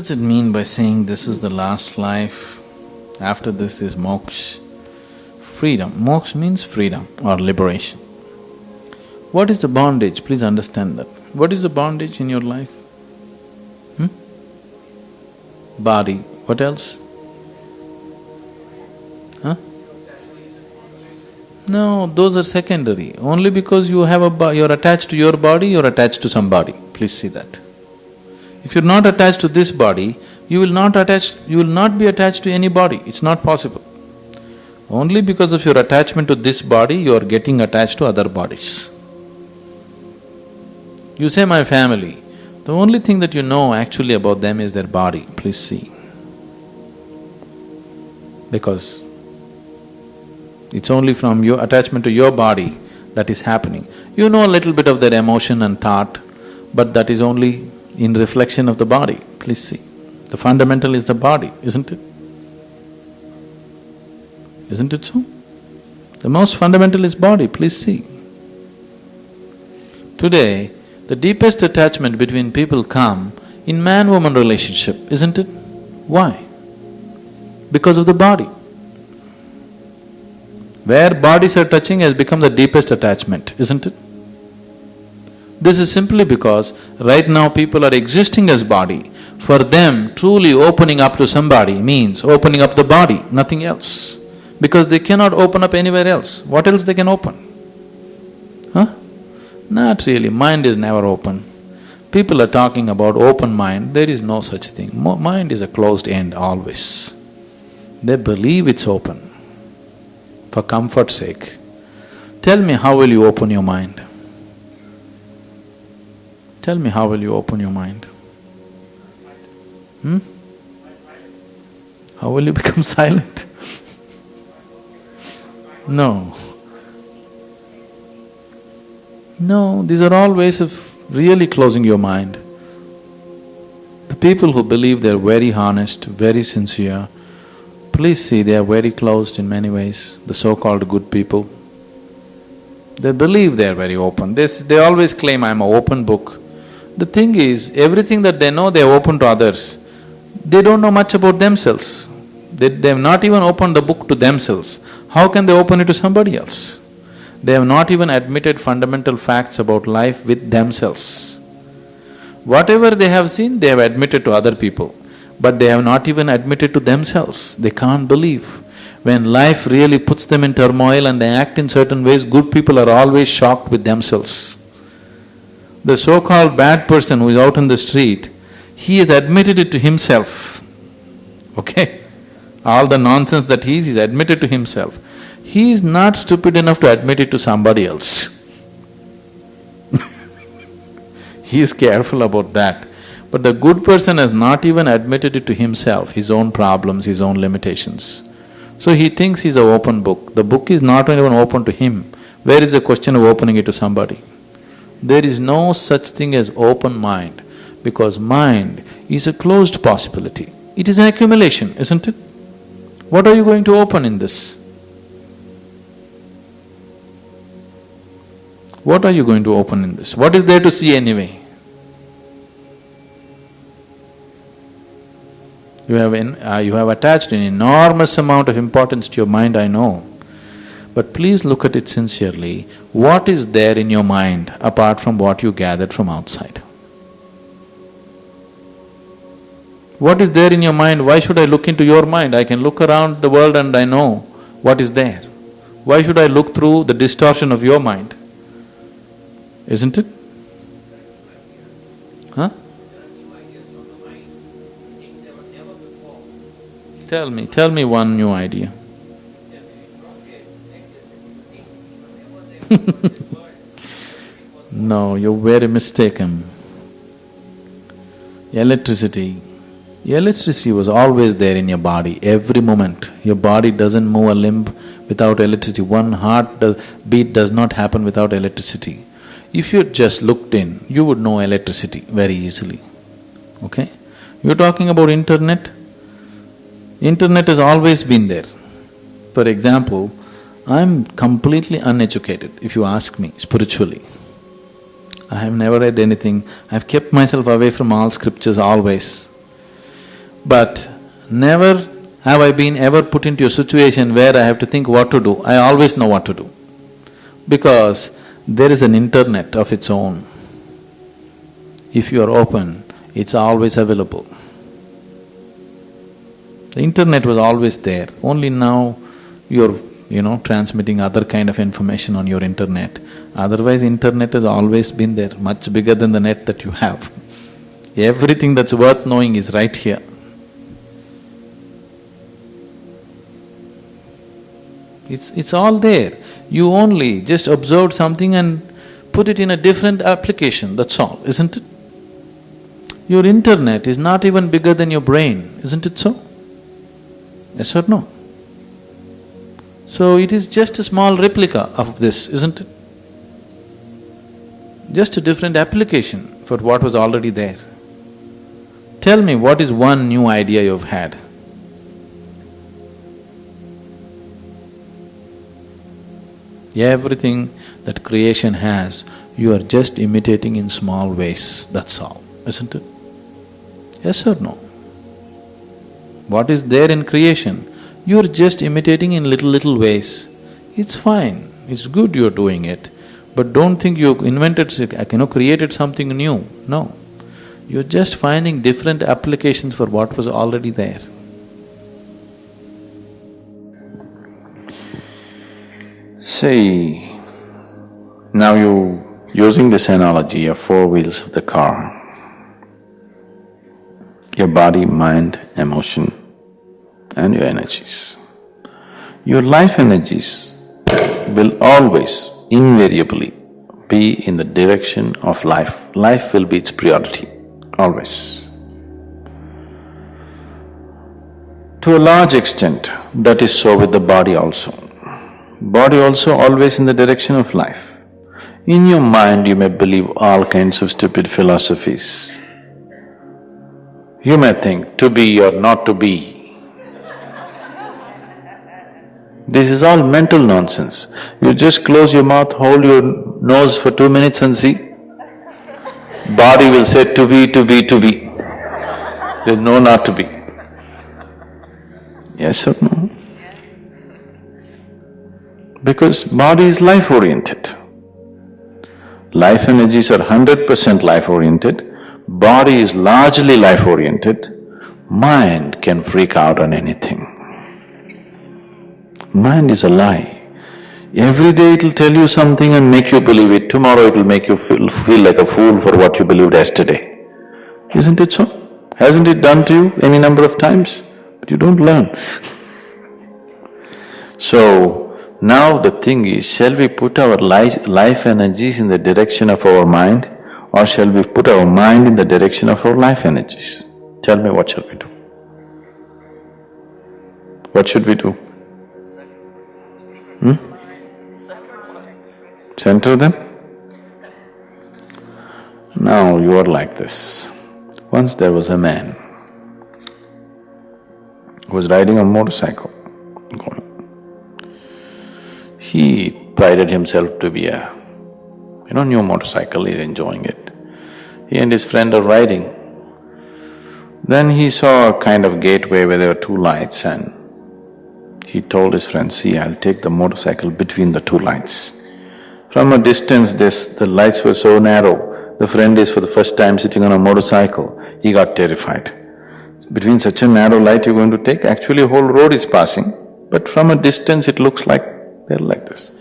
does it mean by saying this is the last life, after this is moksha? Freedom. Moksha means freedom or liberation. What is the bondage? Please understand that. What is the bondage in your life? Body. What else? Huh? No, those are secondary. Only because you have you're attached to your body, you're attached to somebody. Please see that. If you're not attached to this body, you will not be attached to any body. It's not possible. Only because of your attachment to this body, you are getting attached to other bodies. You say, my family. The only thing that you know actually about them is their body. Please see. Because it's only from your attachment to your body that is happening. You know a little bit of their emotion and thought, but that is only in reflection of the body. Please see. The fundamental is the body, isn't it? Isn't it so? The most fundamental is body, please see. Today, the deepest attachment between people come in man-woman relationship, isn't it? Why? Because of the body. Where bodies are touching has become the deepest attachment, isn't it? This is simply because right now people are existing as body. For them, truly opening up to somebody means opening up the body, nothing else. Because they cannot open up anywhere else. What else they can open? Huh? Not really, mind is never open. People are talking about open mind, there is no such thing. Mind is a closed end always. They believe it's open, for comfort's sake. Tell me, how will you open your mind? Tell me, how will you open your mind? How will you become silent? No. No, these are all ways of really closing your mind. The people who believe they're very honest, very sincere, please see, they are very closed in many ways, the so-called good people. They believe they're very open. They always claim, I'm an open book. The thing is, everything that they know, they're open to others. They don't know much about themselves. They've not even opened the book to themselves. How can they open it to somebody else? They have not even admitted fundamental facts about life with themselves. Whatever they have seen, they have admitted to other people, but they have not even admitted to themselves. They can't believe. When life really puts them in turmoil and they act in certain ways, good people are always shocked with themselves. The so-called bad person who is out on the street, he has admitted it to himself, okay? All the nonsense that he's admitted to himself. He is not stupid enough to admit it to somebody else. He is careful about that. But the good person has not even admitted it to himself, his own problems, his own limitations. So he thinks he's an open book. The book is not even open to him. Where is the question of opening it to somebody? There is no such thing as open mind, because mind is a closed possibility. It is an accumulation, isn't it? What are you going to open in this? What are you going to open in this? What is there to see anyway? You have attached an enormous amount of importance to your mind, I know. But please look at it sincerely. What is there in your mind apart from what you gathered from outside? What is there in your mind? Why should I look into your mind? I can look around the world and I know what is there. Why should I look through the distortion of your mind? Isn't it? Huh? Tell me one new idea. No, you're very mistaken. Electricity was always there in your body, every moment. Your body doesn't move a limb without electricity. One beat does not happen without electricity. If you just looked in, you would know electricity very easily, okay? You're talking about internet. Internet has always been there. For example, I'm completely uneducated, if you ask me, spiritually. I have never read anything, I've kept myself away from all scriptures always. But never have I been ever put into a situation where I have to think what to do. I always know what to do. Because there is an internet of its own. If you are open, it's always available. The internet was always there, only now you're, transmitting other kind of information on your internet. Otherwise, internet has always been there, much bigger than the net that you have. Everything that's worth knowing is right here. It's all there. You only just observed something and put it in a different application, that's all, isn't it? Your internet is not even bigger than your brain, isn't it so? Yes or no? So it is just a small replica of this, isn't it? Just a different application for what was already there. Tell me, what is one new idea you've had? Everything that creation has, you are just imitating in small ways, that's all, isn't it? Yes or no? What is there in creation, you're just imitating in little ways. It's fine, it's good you're doing it, but don't think you invented, created something new, no. You're just finding different applications for what was already there. Say, now using this analogy of four wheels of the car, your body, mind, emotion, and your energies. Your life energies will always, invariably be in the direction of life. Life will be its priority, always. To a large extent, that is so with the body also. Body also always in the direction of life. In your mind, you may believe all kinds of stupid philosophies. You may think to be or not to be. This is all mental nonsense. You just close your mouth, hold your nose for 2 minutes and see. Body will say to be, to be, to be. There's no not to be. Yes or no? Because body is life-oriented. Life energies are 100% life-oriented, body is largely life-oriented, mind can freak out on anything. Mind is a lie. Every day it'll tell you something and make you believe it, tomorrow it'll make you feel like a fool for what you believed yesterday. Isn't it so? Hasn't it done to you any number of times? But you don't learn. So, now the thing is, shall we put our life energies in the direction of our mind, or shall we put our mind in the direction of our life energies? Tell me, what shall we do? What should we do? Center them? Now you are like this. Once there was a man who was riding a motorcycle, He prided himself to be a, new motorcycle, he's enjoying it. He and his friend are riding. Then he saw a kind of gateway where there were two lights and he told his friend, see, I'll take the motorcycle between the two lights. From a distance, the lights were so narrow, the friend is for the first time sitting on a motorcycle, he got terrified. Between such a narrow light you're going to take, actually a whole road is passing, but from a distance it looks like they're like this.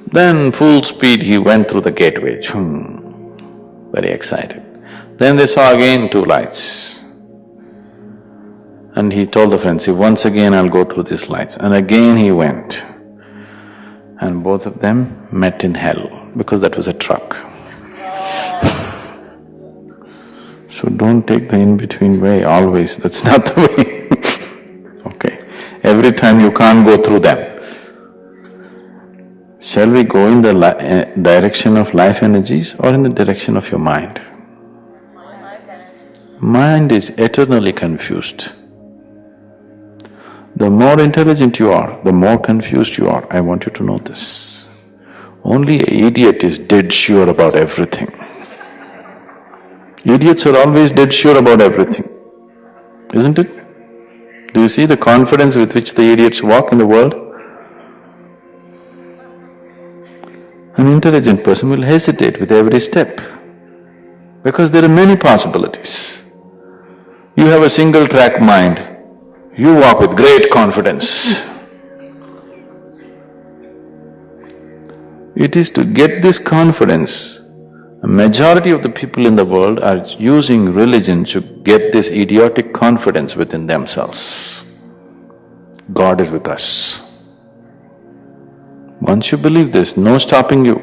Then full speed he went through the gateway, very excited. Then they saw again two lights. And he told the friend, see, once again I'll go through these lights. And again he went. And both of them met in hell, because that was a truck. So don't take the in-between way always, that's not the way. Okay, every time you can't go through them. Shall we go in the direction of life energies or in the direction of your mind? Mind is eternally confused. The more intelligent you are, the more confused you are. I want you to know this. Only an idiot is dead sure about everything. Idiots are always dead sure about everything. isn't it? Do you see the confidence with which the idiots walk in the world? An intelligent person will hesitate with every step because there are many possibilities. You have a single track mind, you walk with great confidence. It is to get this confidence. A majority of the people in the world are using religion to get this idiotic confidence within themselves. God is with us. Once you believe this, no stopping you.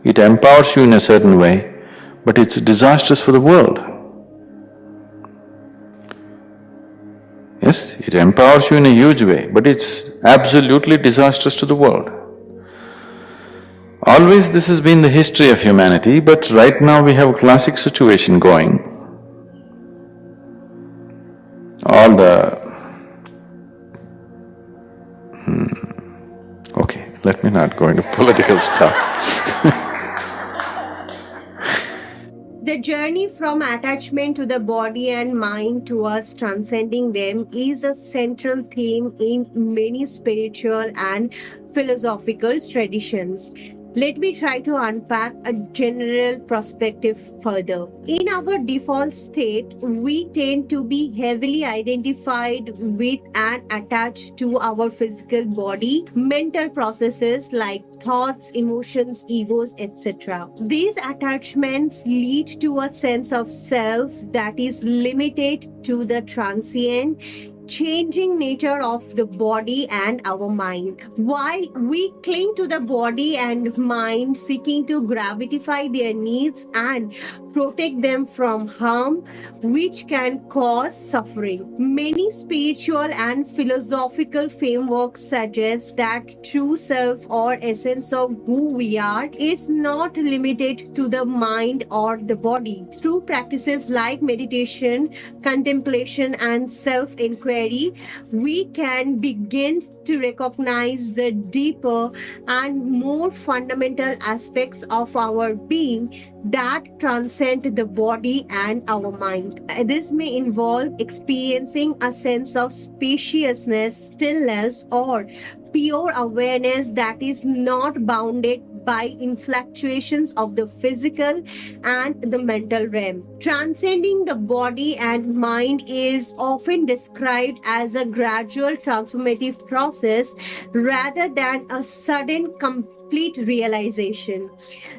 It empowers you in a certain way, but it's disastrous for the world. Yes, it empowers you in a huge way, but it's absolutely disastrous to the world. Always this has been the history of humanity, but right now we have a classic situation going. All the… Okay, let me not go into political stuff. The journey from attachment to the body and mind towards transcending them is a central theme in many spiritual and philosophical traditions. Let me try to unpack a general perspective further. In our default state, we tend to be heavily identified with and attached to our physical body, mental processes like thoughts, emotions, egos, etc. These attachments lead to a sense of self that is limited to the transient, changing nature of the body and our mind. While we cling to the body and mind, seeking to gratify their needs and protect them from harm, which can cause suffering. Many spiritual and philosophical frameworks suggest that true self or essence of who we are is not limited to the mind or the body. Through practices like meditation, contemplation, and self inquiry, we can begin to recognize the deeper and more fundamental aspects of our being that transcend the body and our mind. This may involve experiencing a sense of spaciousness, stillness, or pure awareness that is not bounded by fluctuations of the physical and the mental realm. Transcending the body and mind is often described as a gradual transformative process rather than a sudden complete realization.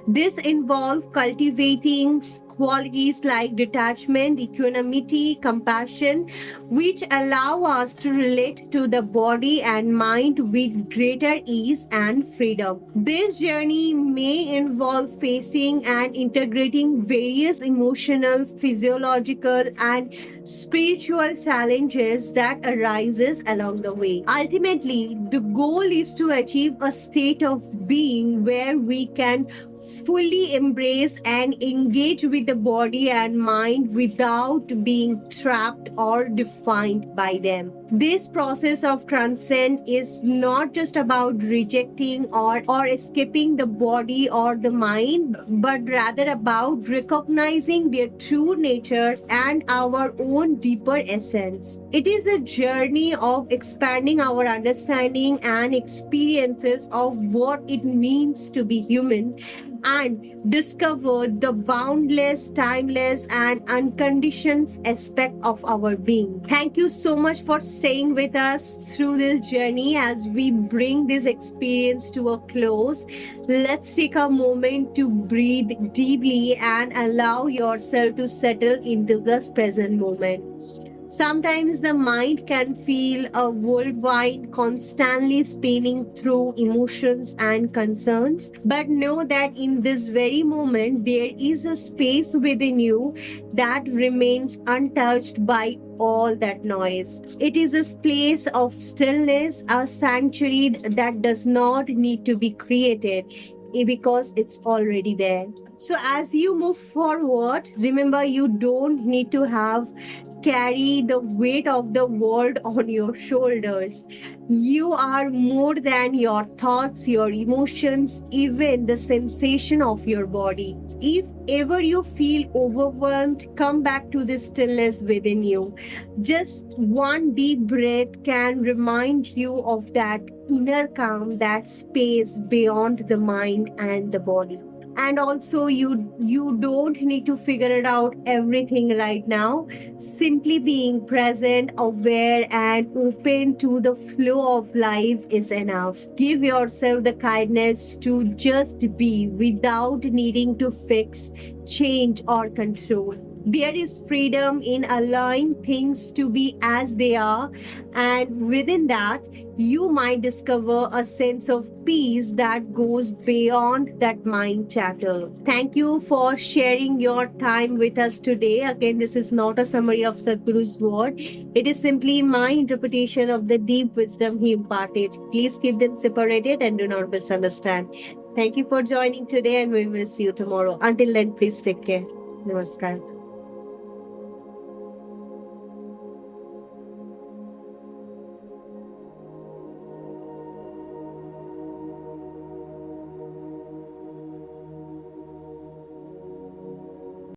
This involves cultivating qualities like detachment, equanimity, compassion, which allow us to relate to the body and mind with greater ease and freedom. This journey may involve facing and integrating various emotional, physiological, and spiritual challenges that arises along the way. Ultimately, the goal is to achieve a state of being where we can fully embrace and engage with the body and mind without being trapped or defined by them. This process of transcend is not just about rejecting or escaping the body or the mind, but rather about recognizing their true nature and our own deeper essence. It is a journey of expanding our understanding and experiences of what it means to be human and discover the boundless, timeless, and unconditioned aspect of our being. Thank you so much for staying with us through this journey as we bring this experience to a close. Let's take a moment to breathe deeply and allow yourself to settle into this present moment. Sometimes the mind can feel a whirlwind, constantly spinning through emotions and concerns. But know that in this very moment, there is a space within you that remains untouched by all that noise. It is a place of stillness, a sanctuary that does not need to be created because it's already there. So as you move forward, remember you don't need to carry the weight of the world on your shoulders. You are more than your thoughts, your emotions, even the sensation of your body. If ever you feel overwhelmed, come back to the stillness within you. Just one deep breath can remind you of that inner calm, that space beyond the mind and the body. And also, you don't need to figure it out everything right now. Simply being present, aware, and open to the flow of life is enough. Give yourself the kindness to just be without needing to fix, change, or control. There is freedom in allowing things to be as they are, and within that, you might discover a sense of peace that goes beyond that mind chatter. Thank you for sharing your time with us today. Again, this is not a summary of Sadhguru's word. It is simply my interpretation of the deep wisdom he imparted. Please keep them separated and do not misunderstand. Thank you for joining today, and we will see you tomorrow. Until then, please take care. Namaskar.